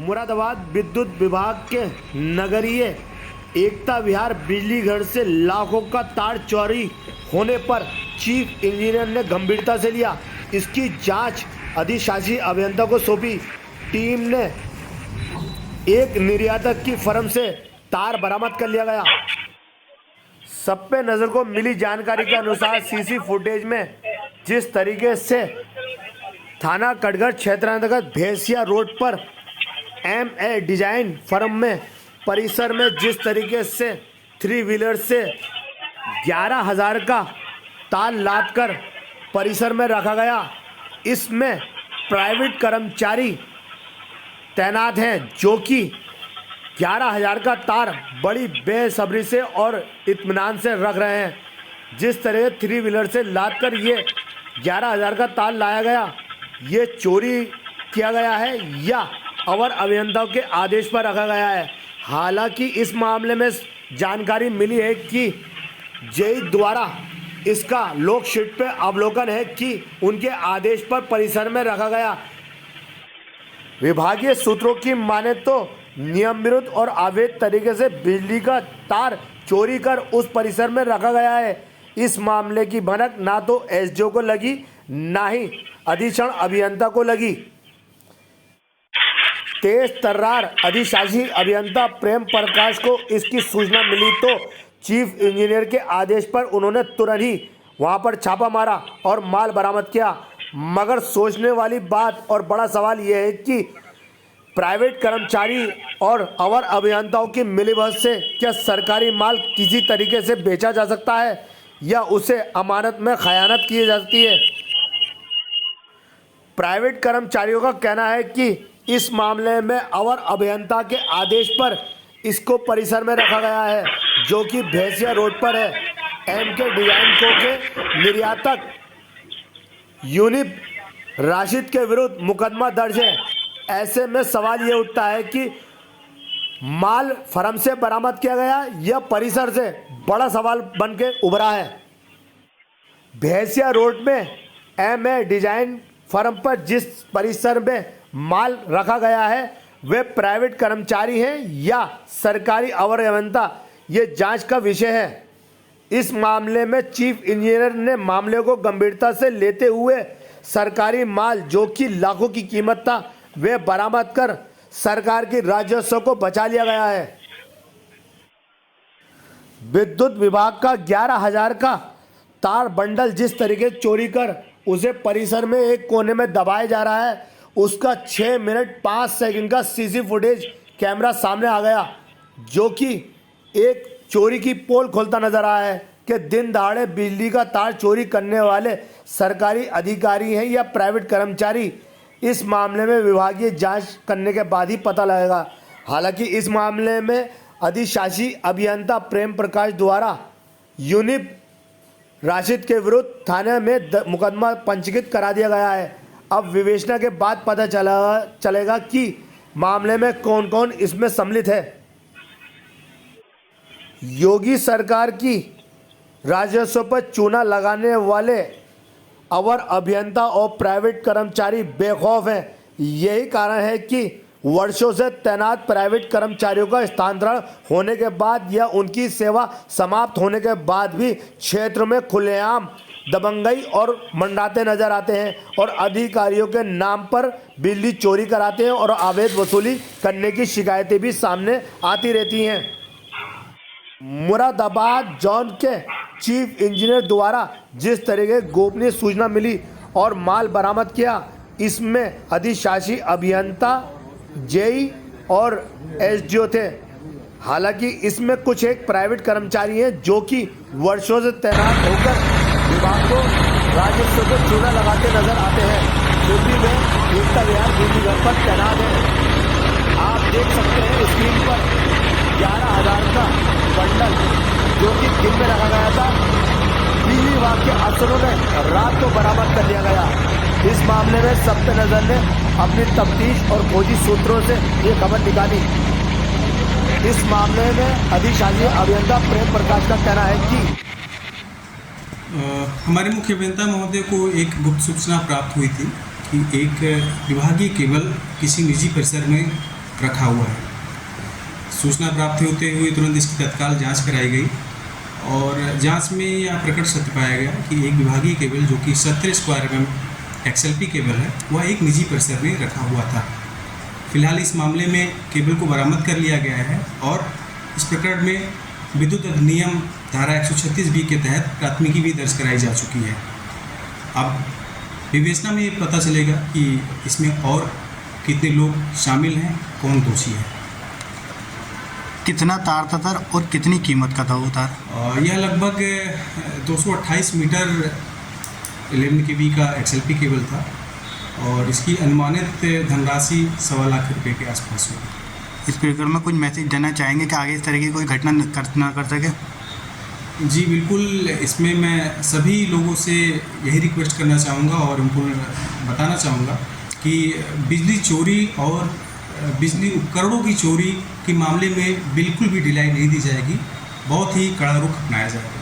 मुरादाबाद विद्युत विभाग के नगरीय एकता विहार बिजली घर से लाखों का तार चोरी होने पर चीफ इंजीनियर ने गंभीरता से लिया। इसकी जांच अधिशासी अभियंता को सौंपी। टीम ने एक निर्यातक की फर्म से तार बरामद कर लिया गया। सब पे नजर को मिली जानकारी के अनुसार सीसी फुटेज में जिस तरीके से थाना कटघर क्षेत्रांतर्गत भैंसिया रोड पर MA डिजाइन फर्म में परिसर में जिस तरीके से 3 व्हीलर से 11,000 का तार लाद कर परिसर में रखा गया, इसमें प्राइवेट कर्मचारी तैनात हैं जो कि 11,000 का तार बड़ी बेसब्री से और इत्मीनान से रख रहे हैं। जिस तरह 3 व्हीलर से लाद कर ये 11,000 का तार लाया गया, ये चोरी किया गया है या अवर अभियंताओं के आदेश पर रखा गया है। हालांकि इस मामले में जानकारी मिली है कि जेई द्वारा इसका लोकशीट पे अवलोकन है कि उनके आदेश पर परिसर में रखा गया। विभागीय सूत्रों की माने तो नियम विरुद्ध और अवैध तरीके से बिजली का तार चोरी कर उस परिसर में रखा गया है। इस मामले की भनक ना तो SDO को लगी ना ही अधीक्षण अभियंता को लगी। तेज तर्रार अधिशासी अभियंता प्रेम प्रकाश को इसकी सूचना मिली तो चीफ इंजीनियर के आदेश पर उन्होंने तुरंत ही वहां पर छापा मारा और माल बरामद किया। मगर सोचने वाली बात और बड़ा सवाल यह है कि प्राइवेट कर्मचारी और अवर अभियंताओं की मिलीभगत से क्या सरकारी माल किसी तरीके से बेचा जा सकता है या उसे अमानत में खयानत की जा सकती है। प्राइवेट कर्मचारियों का कहना है कि इस मामले में अवर अभियंता के आदेश पर इसको परिसर में रखा गया है जो कि भैंसिया रोड पर है। MK डिजाइन को के निर्यातक यूनिप राशिद के विरुद्ध मुकदमा दर्ज है। ऐसे में सवाल ये उठता है कि माल फर्म से बरामद किया गया या परिसर से, बड़ा सवाल बन के उभरा है। भैंसिया रोड में MA डिजाइन फर्म पर जिस परिसर में माल रखा गया है वे प्राइवेट कर्मचारी हैं या सरकारी अवर अभियंता, ये जांच का विषय है। इस मामले में चीफ इंजीनियर ने मामले को गंभीरता से लेते हुए सरकारी माल जो कि लाखों की कीमत था वे बरामद कर सरकार की राजस्व को बचा लिया गया है। विद्युत विभाग का 11,000 का तार बंडल जिस तरीके चोरी कर उसे परिसर में एक कोने में दबाया जा रहा है, उसका 6 मिनट 5 सेकंड का सीसी फुटेज कैमरा सामने आ गया जो कि एक चोरी की पोल खोलता नजर आया है कि दिन दहाड़े बिजली का तार चोरी करने वाले सरकारी अधिकारी हैं या प्राइवेट कर्मचारी। इस मामले में विभागीय जांच करने के बाद ही पता लगेगा। हालांकि इस मामले में अधिशासी अभियंता प्रेम प्रकाश द्वारा यूनिप राशिद के विरुद्ध थाने में मुकदमा पंजीकृत करा दिया गया है। अब विवेचना के बाद पता चलेगा कि मामले में कौन कौन इसमें सम्मिलित है। योगी सरकार की राजस्व पर चूना लगाने वाले अवर अभियंता और प्राइवेट कर्मचारी बेखौफ हैं। यही कारण है कि वर्षों से तैनात प्राइवेट कर्मचारियों का स्थानांतरण होने के बाद या उनकी सेवा समाप्त होने के बाद भी क्षेत्र में खुलेआम दबंगई और मंडाते नजर आते हैं और अधिकारियों के नाम पर बिजली चोरी कराते हैं और अवैध वसूली करने की शिकायतें भी सामने आती रहती हैं। मुरादाबाद जोन के चीफ इंजीनियर द्वारा जिस तरीके गोपनीय सूचना मिली और माल बरामद किया, इसमें अधिशासी अभियंता जेई और SDO थे। हालांकि इसमें कुछ एक प्राइवेट कर्मचारी हैं जो कि वर्षों से तैनात होकर विभाग को राजस्व को चूना लगाते नजर आते हैं, जो भी वे एकता विहार बिजली घर पर तैनात हैं। आप देख सकते हैं स्क्रीन पर 11,000 का बंडल जो कि दिन में रखा गया था, बिजली विभाग के अफसरों ने रात को बरामद कर लिया गया। इस मामले में सब पे नजर ने अपनी तफ्तीश और खोजी सूत्रों से ये खबर निकाली। इस मामले में अधिशासी अभियंता प्रेम प्रकाश का कहना है कि हमारे मुख्य अभियंता महोदय को एक गुप्त सूचना प्राप्त हुई थी कि एक विभागीय केबल किसी निजी परिसर में रखा हुआ है। सूचना प्राप्त होते हुए तुरंत इसकी तत्काल जांच कराई गई और जांच में यह प्रकट सत्य पाया गया कि एक विभागीय केबल जो कि 17 स्क्वायर mm XLP केबल है, वह एक निजी परिसर में रखा हुआ था। फिलहाल इस मामले में केबल को बरामद कर लिया गया है और इस प्रकरण में विद्युत अधिनियम धारा 136B के तहत प्राथमिकी भी दर्ज कराई जा चुकी है। अब विवेचना में ये पता चलेगा कि इसमें और कितने लोग शामिल हैं, कौन दोषी है। कितना तार था सर और कितनी कीमत का था वो तार? यह लगभग 228 मीटर 11 kV का XLP केबल था और इसकी अनुमानित धनराशि 1.25 लाख रुपए के आसपास होगी। इस प्रकरण में कुछ मैसेज देना चाहेंगे कि आगे इस तरह की कोई घटना ना कर सके? जी बिल्कुल, इसमें मैं सभी लोगों से यही रिक्वेस्ट करना चाहूँगा और उनको बताना चाहूँगा कि बिजली चोरी और बिजली उपकरणों की चोरी के मामले में बिल्कुल भी ढिलाई नहीं दी जाएगी, बहुत ही कड़ा रुख अपनाया जाएगा।